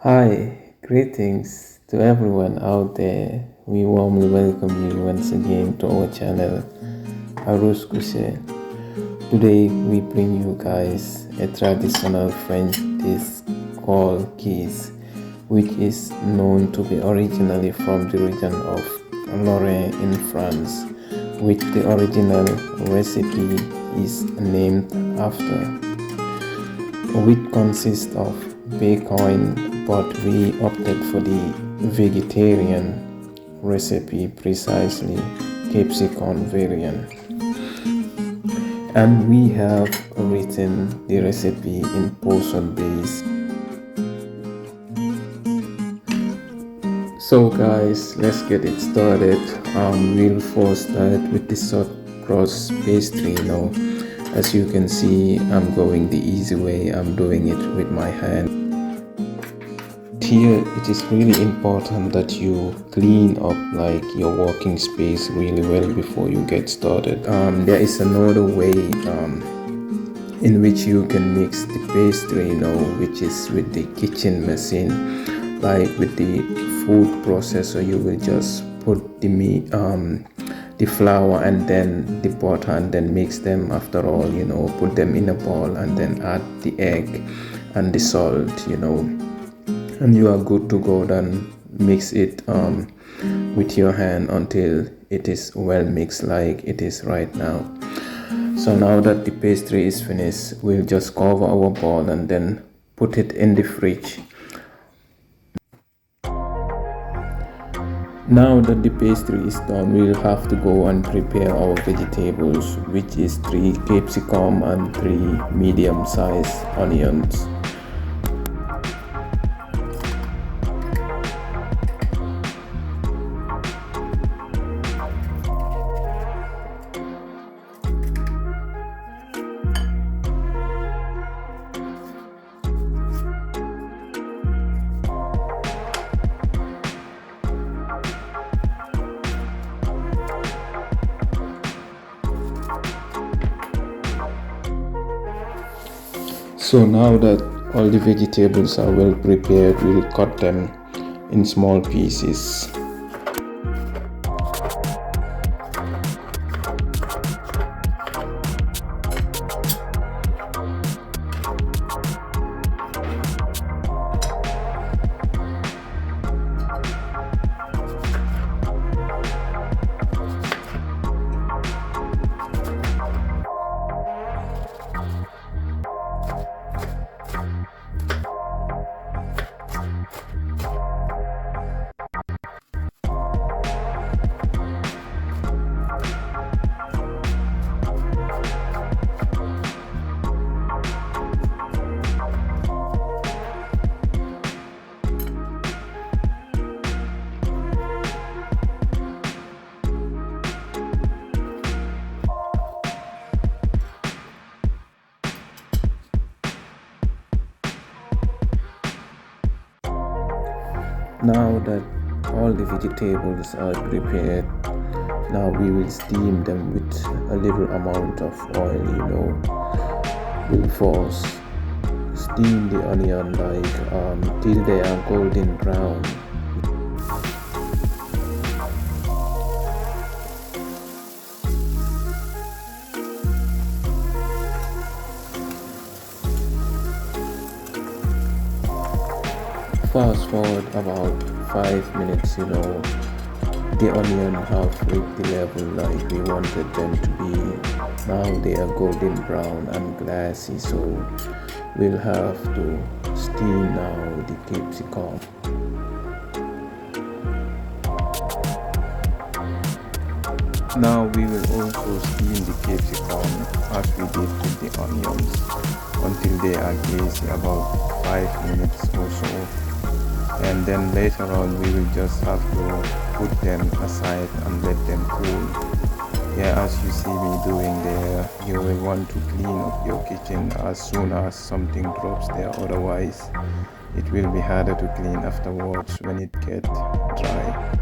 Hi, greetings to everyone out there. We warmly welcome you once again to our channel, Arou's Küche. Today we bring you guys a traditional French dish called quiche, which is known to be originally from the region of Lorraine in France, which the original recipe is named after, which consists of bacon, but we opted for the vegetarian recipe, precisely capsicum variant. And we have written the recipe in portion base. So guys, let's get it started. We'll first start with the soft crust pastry. As you can see, I'm going the easy way. I'm doing it with my hand. Here it is really important that you clean up like your working space really well before you get started. There is another way in which you can mix the pastry, which is with the kitchen machine. Like with the food processor, you will just put the meat, the flour and then the butter and then mix them. After all, put them in a bowl and then add the egg and the salt, and you are good to go. Then mix it with your hand until it is well mixed like it is right now. So now that the pastry is finished, we'll just cover our bowl and then put it in the fridge. Now that the pastry is done, we'll have to go and prepare our vegetables, which is 3 capsicum and 3 medium-sized onions. So now that all the vegetables are well prepared, we'll cut them in small pieces. Now that all the vegetables are prepared, now we will steam them with a little amount of oil. We'll first steam the onion like till they are golden brown. Fast forward about 5 minutes, the onion have reached the level like we wanted them to be. Now they are golden brown and glassy, so we'll have to steam now the capsicum. Now we will also steam the capsicum as we did with the onions until they are glassy, about 5 minutes or so. And then later on we will just have to put them aside and let them cool. Yeah, as you see me doing there, you will want to clean up your kitchen as soon as something drops there, otherwise it will be harder to clean afterwards when it gets dry.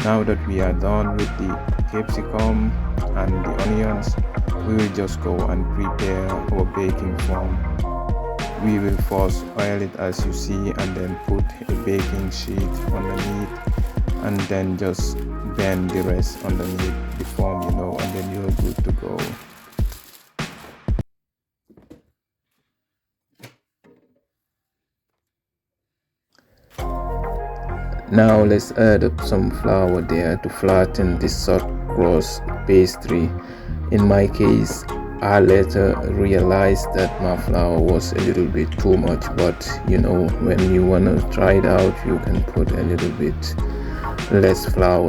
Now that we are done with the capsicum and the onions, we will just go and prepare our baking form. we will first oil it as you see, and then put a baking sheet underneath, and then just bend the rest underneath the form, and then you're good to go. Now let's add up some flour there to flatten the soft crust pastry. In my case, I later realized that my flour was a little bit too much, but when you want to try it out, you can put a little bit less flour.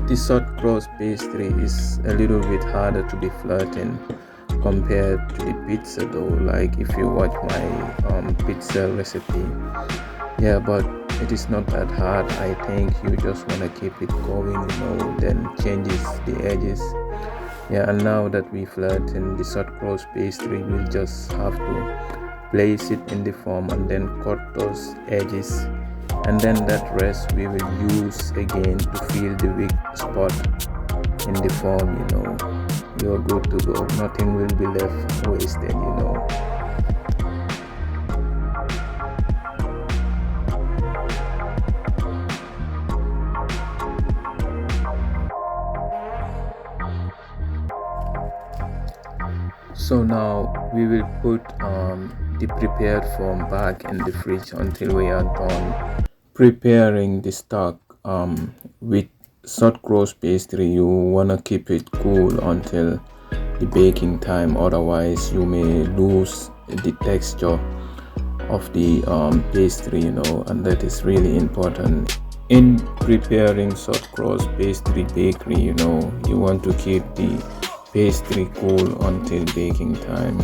The soft crust pastry is a little bit harder to be flattened compared to the pizza dough, like if you watch my pizza recipe. Yeah, but it is not that hard. I think you just want to keep it going, then changes the edges. Yeah, and now that we flatten the soft crust pastry, we'll just have to place it in the form and then cut those edges, and then that rest we will use again to fill the weak spot in the form. You're good to go. Nothing will be left wasted. So now we will put the prepared form back in the fridge until we are done preparing the stock. With soft crust pastry, you wanna keep it cool until the baking time, otherwise you may lose the texture of the pastry, and that is really important in preparing soft crust pastry bakery. You want to keep the pastry cool until baking time.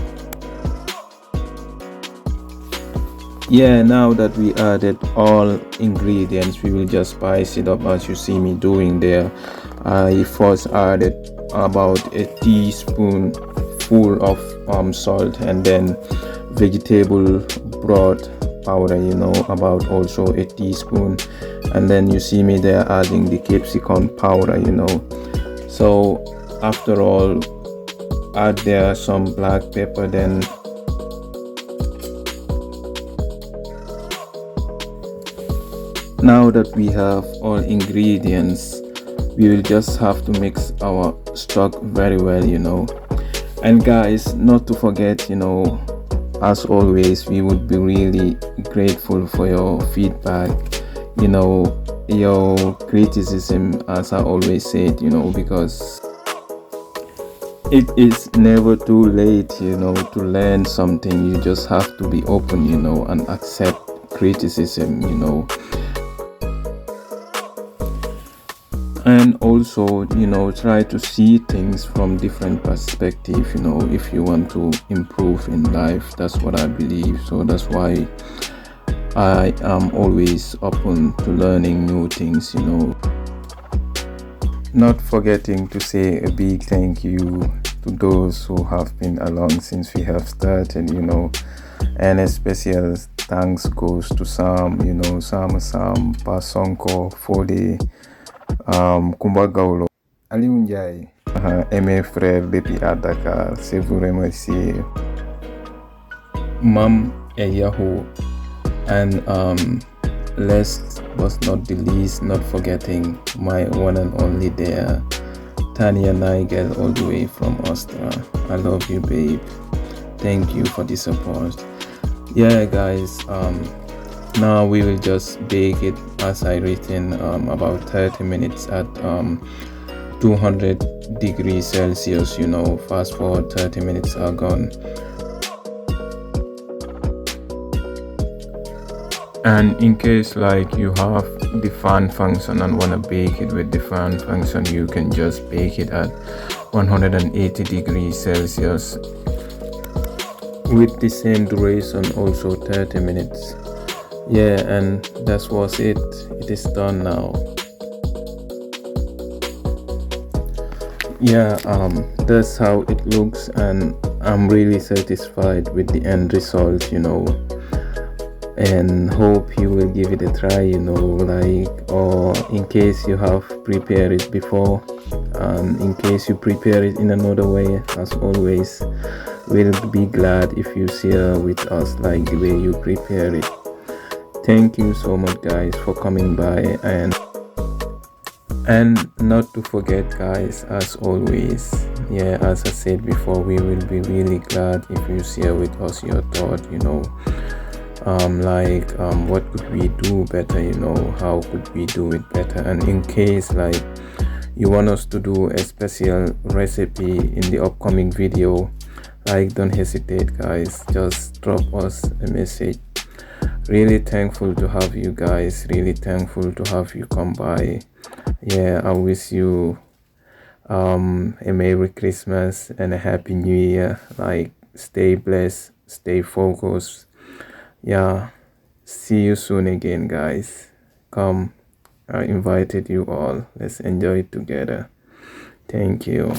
Yeah, now that we added all ingredients, we will just spice it up as you see me doing there. I first added about a teaspoon full of salt, and then vegetable broth powder, about also a teaspoon, and then you see me there adding the capsicum powder. So after all, add there some black pepper. Then now that we have all ingredients, we will just have to mix our stock very well. And guys, not to forget, as always, we would be really grateful for your feedback, your criticism, as I always said, because it is never too late, to learn something. You just have to be open, and accept criticism, and also try to see things from different perspective. If you want to improve in life, that's what I believe. So that's why I am always open to learning new things. Not forgetting to say a big thank you to those who have been along since we have started, and a special thanks goes to Sam, Sam Pasonko for the Kumba Gaulo, Aliou Ndiaye, et mes frères depuis à Dakar, c'est vous remercier. Mam et Yahoo, and last but not the least, not forgetting my one and only there, Tanya Nigel, all the way from Austria. I love you, babe. Thank you for the support. Yeah, guys, now we will just bake it as I written, about 30 minutes at 200 degrees Celsius. Fast forward 30 minutes are gone. And in case like you have the fan function and want to bake it with the fan function, you can just bake it at 180 degrees Celsius with the same duration, also 30 minutes. Yeah, and that was it. It is done now. Yeah, that's how it looks, and I'm really satisfied with the end result, and hope you will give it a try, or in case you have prepared it before, In case you prepare it in another way, as always, we'll be glad if you share with us like the way you prepare it. Thank you so much guys for coming by, and not to forget guys, as always, yeah, as I said before, we will be really glad if you share with us your thought, what could we do better, how could we do it better. And in case like you want us to do a special recipe in the upcoming video, like don't hesitate guys, just drop us a message. Really thankful to have you guys, really thankful to have you come by. Yeah, I wish you a Merry Christmas and a Happy New Year. Like, stay blessed, stay focused. Yeah, see you soon again guys. Come, I invited you all, let's enjoy it together. Thank you.